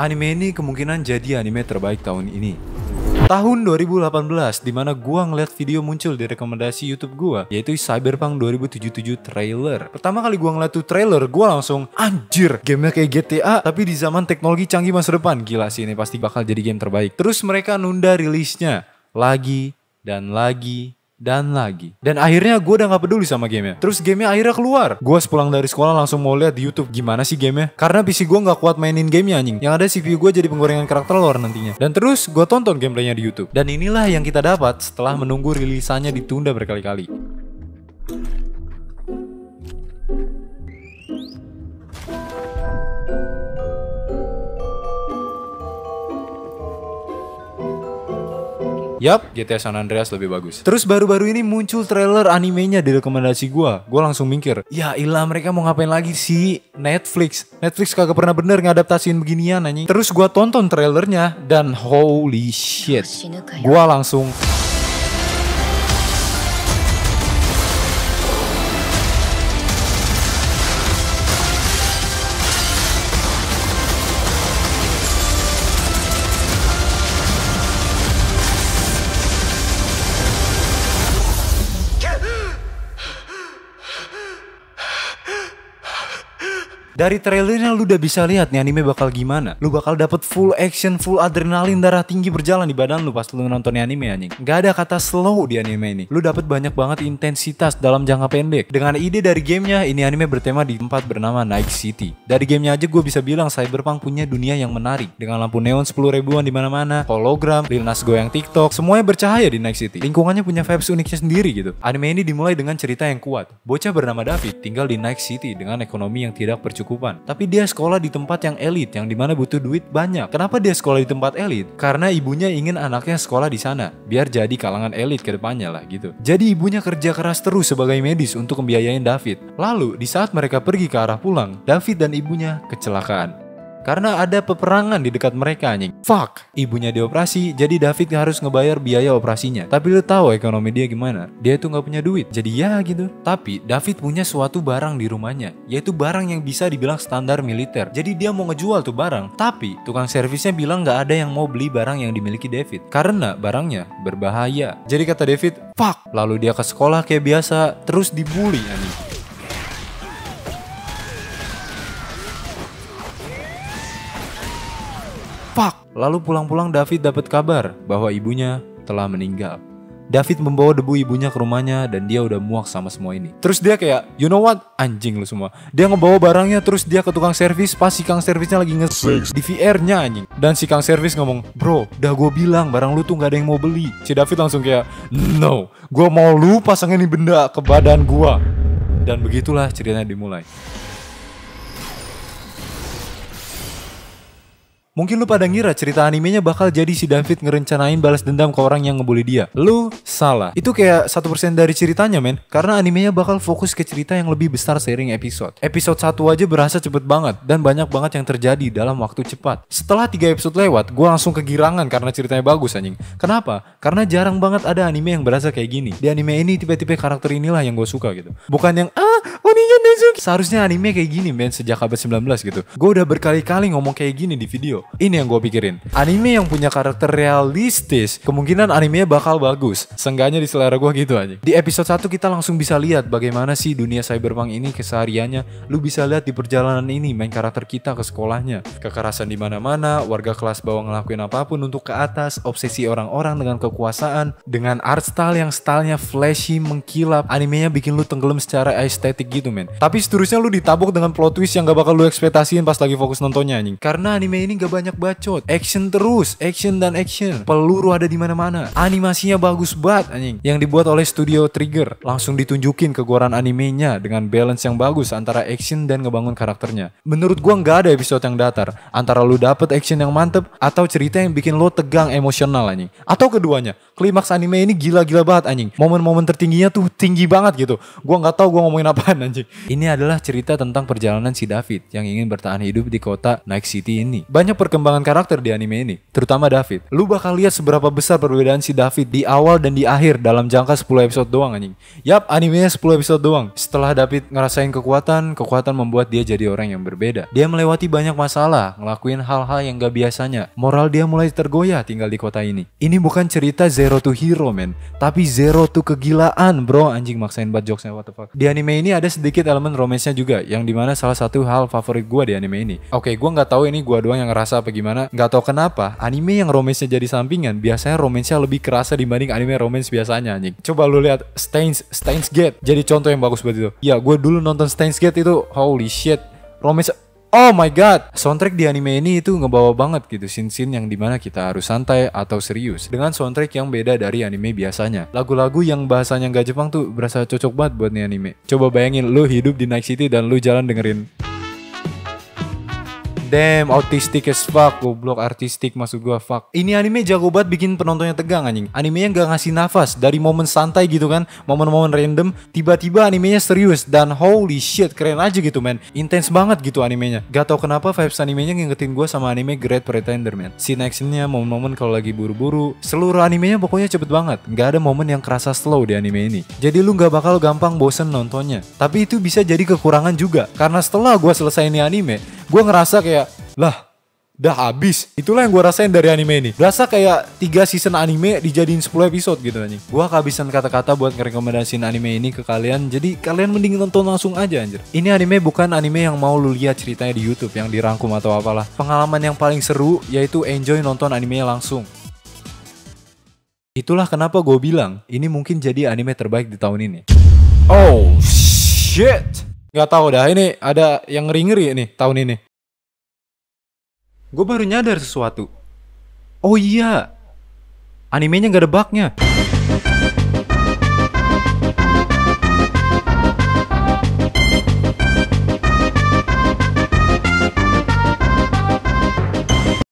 Anime ini kemungkinan jadi anime terbaik tahun ini. Tahun 2018, dimana gua ngeliat video muncul di rekomendasi YouTube gua, yaitu Cyberpunk 2077 trailer. Pertama kali gua ngeliat tuh trailer, gua langsung anjir, gamenya kayak GTA tapi di zaman teknologi canggih masa depan. Gila sih, ini pasti bakal jadi game terbaik. Terus mereka nunda rilisnya lagi dan lagi dan lagi. Dan akhirnya gue udah gak peduli sama gamenya. Terus gamenya akhirnya keluar. Gue sepulang dari sekolah langsung mau lihat di YouTube gimana sih gamenya. Karena PC gue gak kuat mainin gamenya anjing. Yang ada CPU gue jadi penggorengan karakter lore nantinya. Dan terus gue tonton gameplaynya di YouTube. Dan inilah yang kita dapat setelah menunggu rilisannya ditunda berkali-kali. Yap, GTA San Andreas lebih bagus. Terus baru-baru ini muncul trailer animenya di rekomendasi gua. Gua langsung mikir, ya ilah mereka mau ngapain lagi sih? Netflix kagak pernah bener ngadaptasiin beginian anjing. Terus gua tonton trailernya dan holy shit. Gua langsung dari trailernya lu udah bisa lihat nih anime bakal gimana. Lu bakal dapet full action, full adrenalin, darah tinggi berjalan di badan lu pas lu nonton anime anjing. Gak ada kata slow di anime ini. Lu dapet banyak banget intensitas dalam jangka pendek. Dengan ide dari gamenya, ini anime bertema di tempat bernama Night City. Dari gamenya aja gue bisa bilang Cyberpunk punya dunia yang menarik. Dengan lampu neon 10 ribuan di mana-mana, hologram, Lil Nas goyang TikTok, semuanya bercahaya di Night City. Lingkungannya punya vibes uniknya sendiri gitu. Anime ini dimulai dengan cerita yang kuat. Bocah bernama David tinggal di Night City dengan ekonomi yang tidak bercukupan. Tapi dia sekolah di tempat yang elit, yang dimana butuh duit banyak. Kenapa dia sekolah di tempat elit? Karena ibunya ingin anaknya sekolah di sana, biar jadi kalangan elit ke depannya lah gitu. Jadi ibunya kerja keras terus sebagai medis untuk membiayain David. Lalu di saat mereka pergi ke arah pulang, David dan ibunya kecelakaan. Karena ada peperangan di dekat mereka anjing. Fuck, ibunya dioperasi, jadi David harus ngebayar biaya operasinya. Tapi lu tahu ekonomi dia gimana? Dia tuh nggak punya duit, jadi ya gitu. Tapi David punya suatu barang di rumahnya, yaitu barang yang bisa dibilang standar militer. Jadi dia mau ngejual tuh barang, tapi tukang servisnya bilang nggak ada yang mau beli barang yang dimiliki David karena barangnya berbahaya. Jadi kata David, fuck. Lalu dia ke sekolah kayak biasa, terus dibully anjing. Fuck. Lalu pulang-pulang David dapat kabar bahwa ibunya telah meninggal. David membawa debu ibunya ke rumahnya dan dia udah muak sama semua ini. Terus dia kayak, you know what? Anjing lu semua. Dia ngebawa barangnya terus dia ke tukang servis pas si kang servisnya lagi nge-sex di VR-nya anjing. Dan si kang servis ngomong, bro, udah gue bilang barang lu tuh gak ada yang mau beli. Si David langsung kayak, no, gue mau lu pasang ini benda ke badan gue. Dan begitulah ceritanya dimulai. Mungkin lu pada ngira cerita animenya bakal jadi si David ngerencanain balas dendam ke orang yang ngebully dia. Lu salah. Itu kayak 1% dari ceritanya men. Karena animenya bakal fokus ke cerita yang lebih besar seiring episode. Episode 1 aja berasa cepet banget. Dan banyak banget yang terjadi dalam waktu cepat. Setelah 3 episode lewat, gue langsung kegirangan karena ceritanya bagus anjing. Kenapa? Karena jarang banget ada anime yang berasa kayak gini. Di anime ini tipe-tipe karakter inilah yang gue suka gitu. Bukan yang Oninya Nezuki. Seharusnya anime kayak gini men sejak abad 19 gitu. Gue udah berkali-kali ngomong kayak gini di video. Ini yang gue pikirin. Anime yang punya karakter realistis, kemungkinan animenya bakal bagus. Seenggaknya di selera gue gitu aja. Di episode 1 kita langsung bisa lihat bagaimana sih dunia Cyberpunk ini kesehariannya. Lu bisa lihat di perjalanan ini main karakter kita ke sekolahnya. Kekerasan di mana-mana, warga kelas bawah ngelakuin apapun untuk ke atas, obsesi orang-orang dengan kekuasaan, dengan art style yang stylenya flashy, mengkilap. Animenya bikin lu tenggelam secara estetik gitu men. Tapi seterusnya lu ditabuk dengan plot twist yang gak bakal lu ekspektasiin pas lagi fokus nontonnya anjing. Karena anime ini gak banyak bacot, action terus, action dan action, peluru ada di mana-mana, animasinya bagus banget anjing, yang dibuat oleh studio Trigger. Langsung ditunjukin kegoran animenya dengan balance yang bagus antara action dan ngebangun karakternya. Menurut gua nggak ada episode yang datar antara lu dapet action yang mantep atau cerita yang bikin lo tegang emosional anjing, atau keduanya. Klimaks anime ini gila-gila banget anjing, momen-momen tertingginya tuh tinggi banget gitu. Gua nggak tahu gua ngomongin apaan anjing. Ini adalah cerita tentang perjalanan si David yang ingin bertahan hidup di kota Night City ini. Banyak perkembangan karakter di anime ini, terutama David. Lu bakal lihat seberapa besar perbedaan si David di awal dan di akhir dalam jangka 10 episode doang anjing. Yap, animenya 10 episode doang. Setelah David ngerasain kekuatan membuat dia jadi orang yang berbeda. Dia melewati banyak masalah, ngelakuin hal-hal yang gak biasanya. Moral dia mulai tergoyah tinggal di kota ini. Ini bukan cerita zero to hero men, tapi zero to kegilaan bro. Anjing maksain banget jokesnya, what the fuck. Di anime ini ada sedikit elemen romansnya juga, yang dimana salah satu hal favorit gue di anime ini. Oke, gue nggak tahu ini gue doang yang ngerasa apa gimana. Nggak tahu kenapa anime yang romansnya jadi sampingan biasanya romansnya lebih kerasa dibanding anime romance biasanya anjing. Coba lu lihat Steins Gate jadi contoh yang bagus buat itu. Ya gue dulu nonton Steins Gate itu holy shit, romance. Oh my god, soundtrack di anime ini itu ngebawa banget gitu scene-scene yang dimana kita harus santai atau serius dengan soundtrack yang beda dari anime biasanya. Lagu-lagu yang bahasanya nggak Jepang tuh berasa cocok banget buat nih anime. Coba bayangin lu hidup di Night City dan lu jalan dengerin damn, autistic as fuck, goblok, artistik maksud gua, fuck. Ini anime jago banget bikin penontonnya tegang anjing. Animenya gak ngasih nafas, dari momen santai gitu kan, momen-momen random, tiba-tiba animenya serius. Dan holy shit, keren aja gitu man. Intens banget gitu animenya. Gak tau kenapa vibes animenya ngingetin gua sama anime Great Pretender man. Scene actionnya, momen-momen kalau lagi buru-buru, seluruh animenya pokoknya cepet banget. Gak ada momen yang kerasa slow di anime ini. Jadi lu gak bakal gampang bosen nontonnya. Tapi itu bisa jadi kekurangan juga, karena setelah gua selesai ini anime, gue ngerasa kayak, lah, udah habis. Itulah yang gue rasain dari anime ini. Berasa kayak 3 season anime dijadiin 10 episode gitu anjing. Gue kehabisan kata-kata buat ngerekomendasiin anime ini ke kalian. Jadi kalian mending nonton langsung aja anjir. Ini anime bukan anime yang mau lu lihat ceritanya di YouTube yang dirangkum atau apalah. Pengalaman yang paling seru yaitu enjoy nonton animenya langsung. Itulah kenapa gue bilang ini mungkin jadi anime terbaik di tahun ini. Oh shit. Gak tahu dah, ini ada yang ngeri-ngeri nih tahun ini. Gue baru nyadar sesuatu. Oh iya, animenya gak ada bugnya.